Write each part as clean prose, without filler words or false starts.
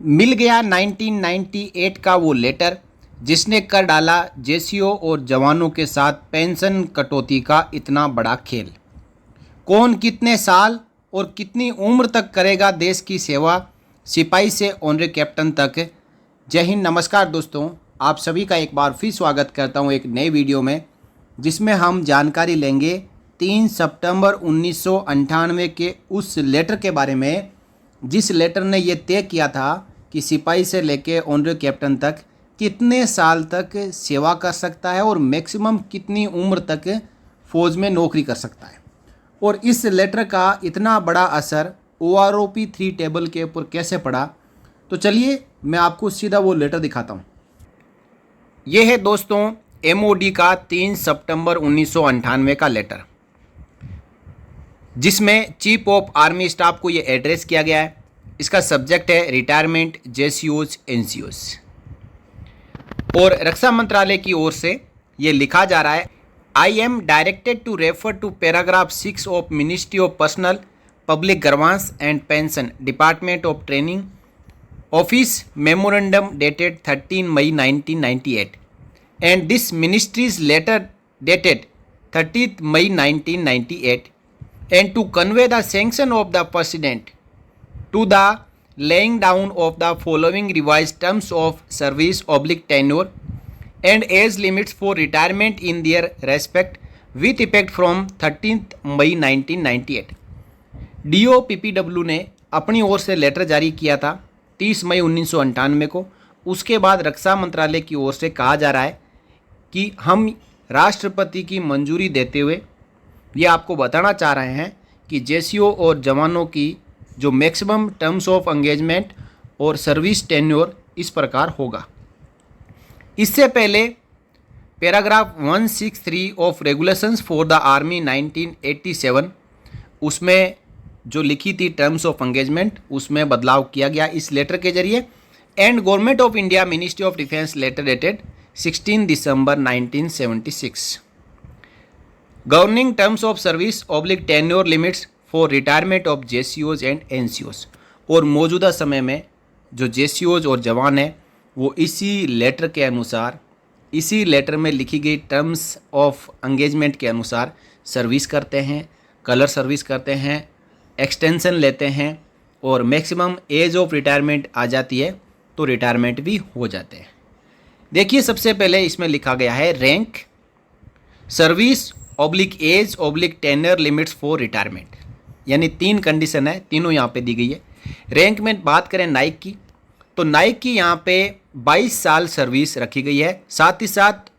मिल गया 1998 का वो लेटर जिसने कर डाला जेसीओ और जवानों के साथ पेंशन कटौती का इतना बड़ा खेल। कौन कितने साल और कितनी उम्र तक करेगा देश की सेवा, सिपाही से ऑनरे कैप्टन तक। जय हिंद, नमस्कार दोस्तों, आप सभी का एक बार फिर स्वागत करता हूं एक नए वीडियो में, जिसमें हम जानकारी लेंगे 3 सितंबर 1998 के उस लेटर के बारे में जिस लेटर ने ये तय किया था कि सिपाही से लेके ऑनरे कैप्टन तक कितने साल तक सेवा कर सकता है और मैक्सिमम कितनी उम्र तक फ़ौज में नौकरी कर सकता है। और इस लेटर का इतना बड़ा असर OROP 3 टेबल के ऊपर कैसे पड़ा, तो चलिए मैं आपको सीधा वो लेटर दिखाता हूँ। ये है दोस्तों MOD का 3 सितंबर 1998 का लेटर, जिसमें चीफ ऑफ आर्मी स्टाफ को ये एड्रेस किया गया है। इसका सब्जेक्ट है रिटायरमेंट जेसीओज एनसीओज, और रक्षा मंत्रालय की ओर से ये लिखा जा रहा है, I am directed to refer to paragraph 6 of ministry of personnel public grants and pension department of training office memorandum dated 13 May 1998 and this ministry's letter dated 30 May 1998 and to convey the sanction of the President to the laying down of the following revised terms of service / tenure and age limits for retirement in their respect with effect from 13th May 1998। DOPPW ने अपनी ओर से letter जारी किया था 30 May 1998 को। उसके बाद रक्षा मंत्रालय की ओर से कहा जा रहा है कि हम राष्ट्रपति की मंजूरी देते हुए ये आपको बताना चाह रहे हैं कि जेसीओ और जवानों की जो मैक्सिमम टर्म्स ऑफ एंगेजमेंट और सर्विस टेन्योर इस प्रकार होगा। इससे पहले paragraph 163 of regulations for the army 1987 उसमें जो लिखी थी टर्म्स ऑफ एंगेजमेंट, उसमें बदलाव किया गया इस लेटर के जरिए। And government of India ministry of defence letter dated 16 December 1976 governing terms of service / tenure limits for retirement of जेसीओज एंड एनसीओज। और मौजूदा समय में जो जेसीओज और जवान हैं वो इसी लेटर के अनुसार, इसी लेटर में लिखी गई टर्म्स ऑफ एंगेजमेंट के अनुसार सर्विस करते हैं, कलर सर्विस करते हैं, एक्सटेंशन लेते हैं और मैक्सिमम एज ऑफ रिटायरमेंट आ जाती है तो रिटायरमेंट भी हो जाते हैं। देखिए, सबसे पहले इसमें लिखा गया है rank, service / age / tenure limits for retirement, यानी 3 कंडीशन है, तीनों यहाँ पे दी गई है। रैंक में बात करें नाइक की, तो नाइक की यहाँ पे 22 साल सर्विस रखी गई है, साथ ही साथ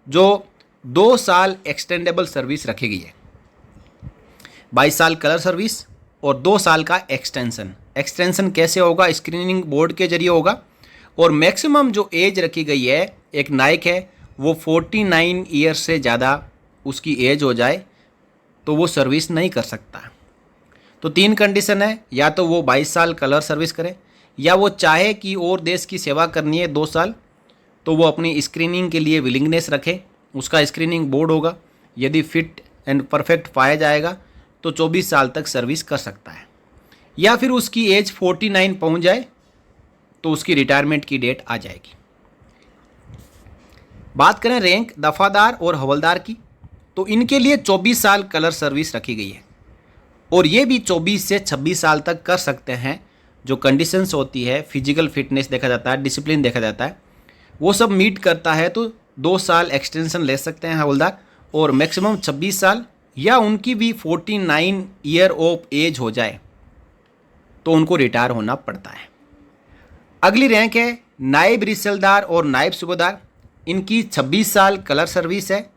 जो 2 साल एक्सटेंडेबल सर्विस रखी गई है। 22 साल कलर सर्विस और 2 साल का एक्सटेंशन। एक्सटेंशन कैसे होगा? स्क्रीनिंग बोर्ड के जरिए होगा। और मैक्सिमम जो एज रखी गई है, एक नाइक है वो 49 ईयर से ज़्यादा उसकी एज हो जाए तो वो सर्विस नहीं कर सकता। तो 3 कंडीशन है, या तो वो 22 साल कलर सर्विस करे, या वो चाहे कि और देश की सेवा करनी है 2 साल, तो वो अपनी स्क्रीनिंग के लिए विलिंगनेस रखे, उसका स्क्रीनिंग बोर्ड होगा, यदि फिट एंड परफेक्ट पाया जाएगा तो 24 साल तक सर्विस कर सकता है। या फिर उसकी एज 49 पहुंच जाए तो उसकी रिटायरमेंट की डेट आ जाएगी। बात करें रैंक दफादार और हवलदार की, तो इनके लिए 24 साल कलर सर्विस रखी गई है, और ये भी 24 से 26 साल तक कर सकते हैं। जो कंडीशंस होती है, फिजिकल फिटनेस देखा जाता है, डिसिप्लिन देखा जाता है, वो सब मीट करता है तो 2 साल एक्सटेंशन ले सकते हैं हवलदार, और मैक्सिमम 26 साल, या उनकी भी 49 ईयर ऑफ एज हो जाए तो उनको रिटायर होना पड़ता है। अगली रैंक है नायब रिसलदार और नायब सूबेदार। इनकी 26 साल कलर सर्विस है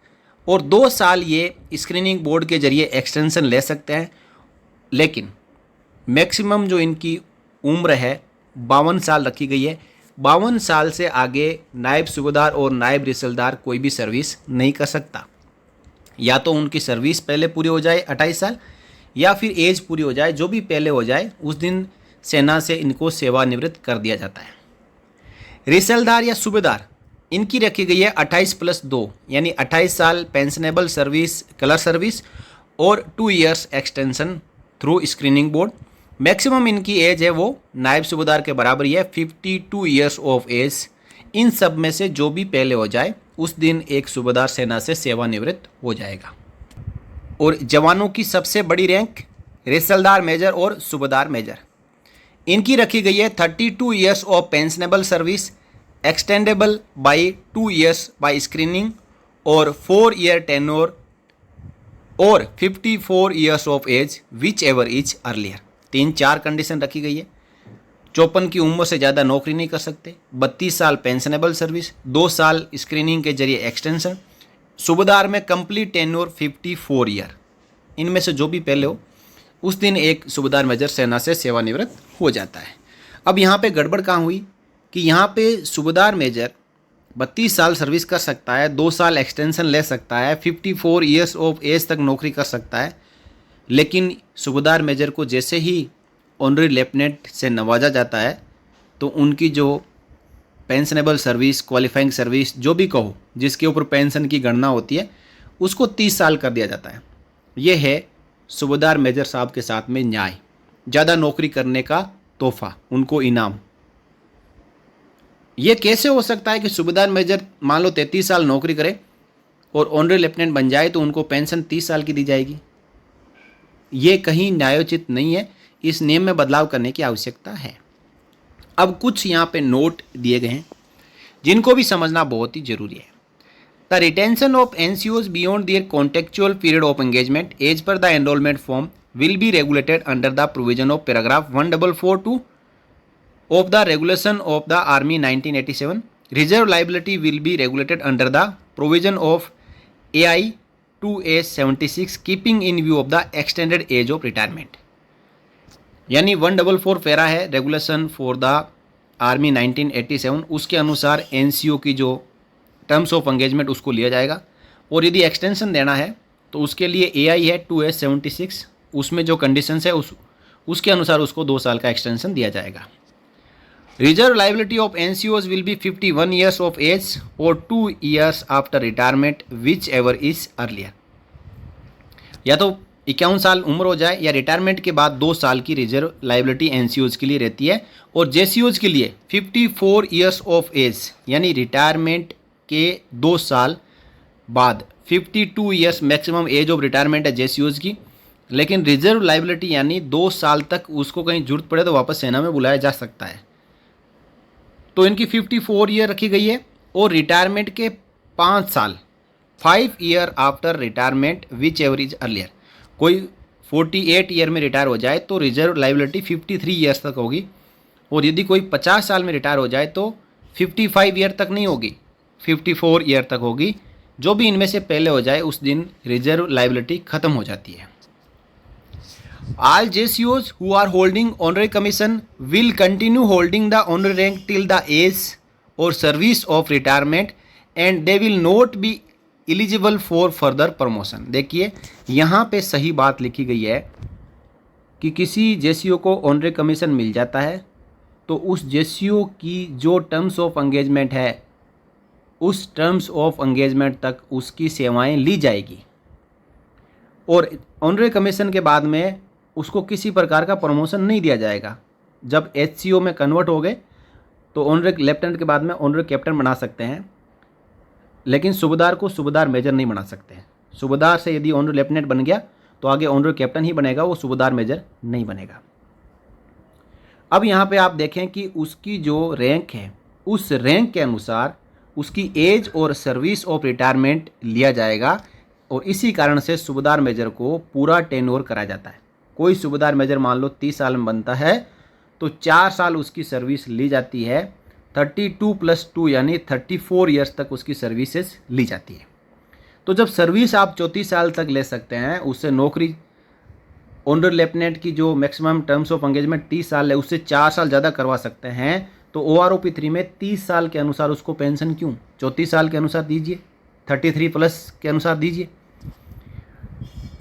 और 2 साल ये स्क्रीनिंग बोर्ड के जरिए एक्सटेंशन ले सकते हैं, लेकिन मैक्सिमम जो इनकी उम्र है 52 साल रखी गई है। 52 साल से आगे नायब सूबेदार और नायब रिसलदार कोई भी सर्विस नहीं कर सकता। या तो उनकी सर्विस पहले पूरी हो जाए 28 साल, या फिर एज पूरी हो जाए, जो भी पहले हो जाए उस दिन सेना से इनको सेवानिवृत्त कर दिया जाता है। रिसलदार या सूबेदार, इनकी रखी गई है 28+2 यानी 28 साल पेंशनेबल सर्विस कलर सर्विस और 2 years extension through screening board. Maximum इनकी एज है वो नायब सूबेदार के बराबर ही है, 52 ईयर्स ऑफ एज। इन सब में से जो भी पहले हो जाए उस दिन एक सूबेदार सेना से सेवानिवृत्त हो जाएगा। और जवानों की सबसे बड़ी रैंक रेसलदार मेजर और सूबेदार मेजर, इनकी रखी गई है 32 years of pensionable service extendable by 2 years by screening और 4 ईयर टेन्योर और 54 years of age whichever is earlier. 3-4 condition रखी गई है। 54 की उम्र से ज़्यादा नौकरी नहीं कर सकते, 32 साल पेंशनेबल सर्विस, 2 साल स्क्रीनिंग के जरिए एक्सटेंशन, सूबेदार में कंप्लीट टेन्योर 54 ईयर। इनमें से जो भी पहले हो उस दिन एक सूबेदार मेजर सेना से सेवानिवृत्त हो जाता है। अब यहाँ पे गड़बड़ कहाँ हुई कि यहाँ पे सूबेदार मेजर 32 साल सर्विस कर सकता है, 2 साल एक्सटेंशन ले सकता है, 54 ईयर्स ऑफ एज तक नौकरी कर सकता है, लेकिन सूबेदार मेजर को जैसे ही ऑनरी लेफ्टिनेंट से नवाजा जाता है तो उनकी जो पेंशनेबल सर्विस, क्वालिफाइंग सर्विस, जो भी कहो जिसके ऊपर पेंशन की गणना होती है, उसको 30 साल कर दिया जाता है। ये है सूबेदार मेजर साहब के साथ में न्याय, ज़्यादा नौकरी करने का तोहफा, उनको इनाम। ये कैसे हो सकता है कि सूबेदार मेजर मान लो 33 साल नौकरी करे और ऑनरी लेफ्टिनेंट बन जाए तो उनको पेंशन 30 साल की दी जाएगी? ये कहीं न्यायोचित नहीं है, इस नियम में बदलाव करने की आवश्यकता है। अब कुछ यहाँ पे नोट दिए गए हैं जिनको भी समझना बहुत ही जरूरी है। The retention of NCOs beyond their contractual period of engagement as per the enrolment form will be regulated under the provision of paragraph 1442 of the regulation of the Army 1987. Reserve liability will be regulated under the provision of AI 2A76 keeping in view of the extended age of retirement. यानी 144 para है regulation for the army 1987, उसके अनुसार NCO की जो terms of engagement उसको लिया जाएगा, और यदि एक्सटेंशन देना है तो उसके लिए AI है 2A76, उसमें जो कंडीशंस है उसके अनुसार उसको 2 साल का एक्सटेंशन दिया जाएगा। Reserve liability of NCOs will be 51 years of age or 2 years after retirement whichever is earlier. या तो 51 साल उम्र हो जाए या रिटायरमेंट के बाद 2 साल की रिजर्व लाइबिलिटी NCOs के लिए रहती है, और JCOs के लिए 54 ईयर्स ऑफ एज, यानी रिटायरमेंट के 2 साल बाद 52 years maximum age of retirement है JCOs की, लेकिन रिजर्व लाइबिलिटी यानी 2 साल तक उसको कहीं जरूरत पड़े तो वापस सेना में बुलाया जा सकता है। तो इनकी 54 ईयर रखी गई है, और रिटायरमेंट के 5 साल 5 year after retirement which ever is earlier. कोई 48 ईयर में रिटायर हो जाए तो रिजर्व लाइबिलिटी 53 ईयर्स तक होगी, और यदि कोई 50 साल में रिटायर हो जाए तो 55 ईयर तक नहीं होगी, 54 ईयर तक होगी। जो भी इनमें से पहले हो जाए उस दिन रिजर्व लाइबिलिटी खत्म हो जाती है। All JCOs who are holding honorary commission will continue holding the honorary rank till the age or service of retirement and they will not be eligible for further promotion। देखिए यहाँ पे सही बात लिखी गई है कि किसी JCO को ऑनरी कमीशन मिल जाता है तो उस JCO की जो टर्म्स ऑफ एंगेजमेंट है उस टर्म्स ऑफ एंगेजमेंट तक उसकी सेवाएं ली जाएगी, और ऑनरी कमीशन के बाद में उसको किसी प्रकार का प्रमोशन नहीं दिया जाएगा। जब HCO में कन्वर्ट हो गए तो ऑनरी लेफ्टिनेंट के बाद में ऑनरी कैप्टन बना सकते हैं, लेकिन सूबेदार को सूबेदार मेजर नहीं बना सकते हैं। सूबेदार से यदि ऑनरी लेफ्टिनेंट बन गया तो आगे ऑनरी कैप्टन ही बनेगा, वो सूबेदार मेजर नहीं बनेगा। अब यहाँ पे आप देखें कि उसकी जो रैंक है उस रैंक के अनुसार उसकी एज और सर्विस ऑफ रिटायरमेंट लिया जाएगा, और इसी कारण से सूबेदार मेजर को पूरा टेन्योर कराया जाता है। कोई सूबेदार मेजर मान लो 30 साल में बनता है तो 4 साल उसकी सर्विस ली जाती है, 32 + 2 यानी 34 ईयर्स तक उसकी सर्विसेज ली जाती है। तो जब सर्विस आप 34 साल तक ले सकते हैं, उससे नौकरी ऑनरी लेफ्टिनेंट की जो मैक्सिमम टर्म्स ऑफ एंगेजमेंट 30 साल है उससे 4 साल ज़्यादा करवा सकते हैं, तो OROP 3 में 30 साल के अनुसार उसको पेंशन क्यों 34 साल के अनुसार दीजिए, 33+ के अनुसार दीजिए।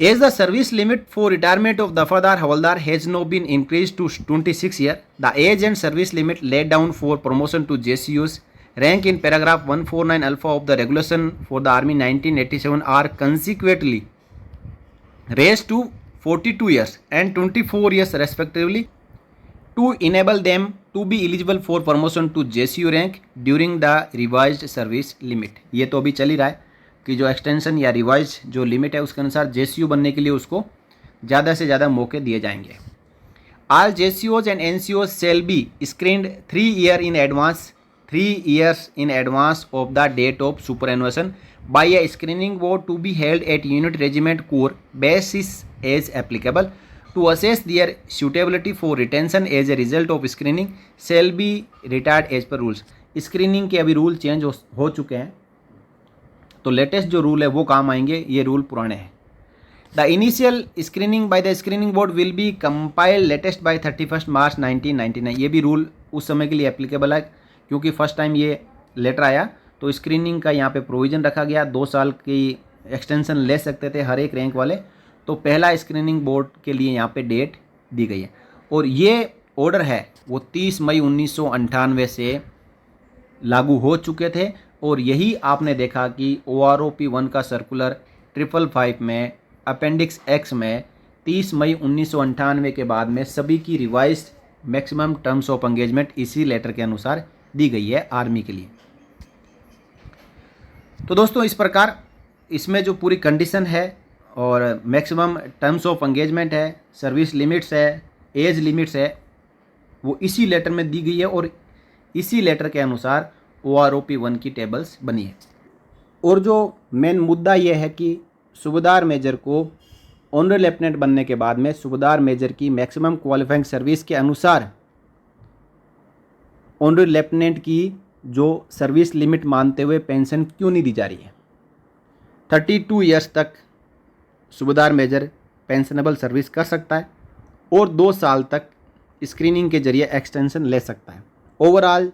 As the service limit for retirement of Dafadar Havaldar has now been increased to 26 years, the age and service limit laid down for promotion to JCOs rank in paragraph 149 alpha of the regulation for the Army 1987 are consequently raised to 42 years and 24 years respectively to enable them to be eligible for promotion to JCU rank during the revised service limit। ये तो अभी चल ही रहा है कि जो extension या revise जो लिमिट है उसके अनुसार JCU बनने के लिए उसको ज़्यादा से ज़्यादा मौके दिए जाएंगे। All JCOs and NCOs shall be screened 3 years in advance of the date of superannuation by a screening board to be held at unit regiment corps basis as applicable to assess their suitability for retention as a result of screening shall be retired as per rules। Screening के अभी rule change हो चुके हैं, तो latest जो rule है वो काम आएंगे, ये रूल पुराने हैं। The initial screening by the screening board will be compiled latest by 31 मार्च 1999। ये भी रूल उस समय के लिए एप्लीकेबल है क्योंकि फर्स्ट टाइम ये लेटर आया तो स्क्रीनिंग का यहाँ पे प्रोविज़न रखा गया, 2 साल की एक्सटेंशन ले सकते थे हर एक रैंक वाले। तो पहला स्क्रीनिंग बोर्ड के लिए यहाँ पे डेट दी गई है और ये ऑर्डर है वो 30 मई 1998 से लागू हो चुके थे। और यही आपने देखा कि OROP 1 का सर्कुलर 555 में अपेंडिक्स एक्स में 30 मई 1998 के बाद में सभी की revised maximum terms of engagement इसी लेटर के अनुसार दी गई है आर्मी के लिए। तो दोस्तों इस प्रकार इसमें जो पूरी कंडीशन है और मैक्सिमम टर्म्स ऑफ एंगेजमेंट है, सर्विस लिमिट्स है, एज लिमिट्स है, वो इसी लेटर में दी गई है और इसी लेटर के अनुसार OROP 1 की टेबल्स बनी है। और जो मेन मुद्दा ये है कि सूबेदार मेजर को ऑनर लेफ्टिनेंट बनने के बाद में सूबेदार मेजर की मैक्सिमम क्वालिफाइंग सर्विस के अनुसार ऑनर लेफ्टिनेंट की जो सर्विस लिमिट मानते हुए पेंशन क्यों नहीं दी जा रही है। 32 ईयर्स तक सूबेदार मेजर पेंशनेबल सर्विस कर सकता है और 2 साल तक स्क्रीनिंग के जरिए एक्सटेंशन ले सकता है। ओवरऑल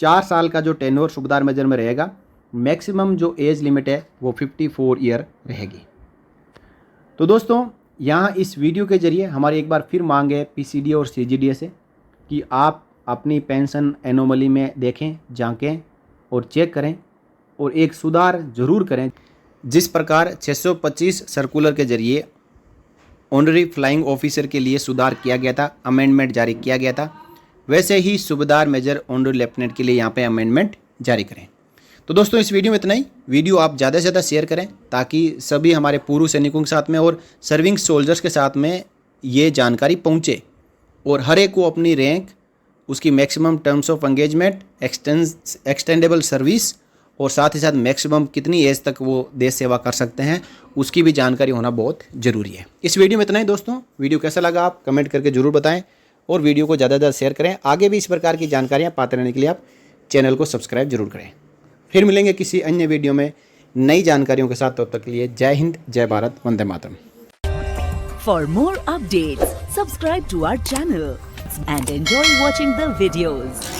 4 साल का जो टेन्योर सूबेदार मेजर में रहेगा, मैक्सिमम जो एज लिमिट है वो 54 ईयर रहेगी। तो दोस्तों यहाँ इस वीडियो के जरिए हमारी एक बार फिर मांग है PCDA और CGDA से कि आप अपनी पेंशन एनोमली में देखें, झांकें और चेक करें और एक सुधार ज़रूर करें। जिस प्रकार 625 सर्कुलर के जरिए ऑनरी फ्लाइंग ऑफिसर के लिए सुधार किया गया था, अमेंडमेंट जारी किया गया था, वैसे ही सूबेदार मेजर ऑनरी लेफ्टिनेंट के लिए यहाँ पे अमेंडमेंट जारी करें। तो दोस्तों इस वीडियो में इतना ही। वीडियो आप ज़्यादा से ज़्यादा शेयर करें ताकि सभी हमारे पूर्व सैनिकों के साथ में और सर्विंग सोल्जर्स के साथ में ये जानकारी पहुँचे और हर एक को अपनी रैंक, उसकी maximum terms of engagement, extendable service और साथ ही साथ मैक्सिमम कितनी एज तक वो देश सेवा कर सकते हैं उसकी भी जानकारी होना बहुत ज़रूरी है। इस वीडियो में इतना ही दोस्तों। वीडियो कैसा लगा आप कमेंट करके ज़रूर बताएं और वीडियो को ज़्यादा से ज़्यादा शेयर करें। आगे भी इस प्रकार की जानकारियाँ पाते रहने के लिए आप चैनल को सब्सक्राइब जरूर करें। फिर मिलेंगे किसी अन्य वीडियो में नई जानकारियों के साथ। तब तक के लिए जय हिंद, जय Bharat, Vande Mataram. For more updates, subscribe to our channel and enjoy watching the videos.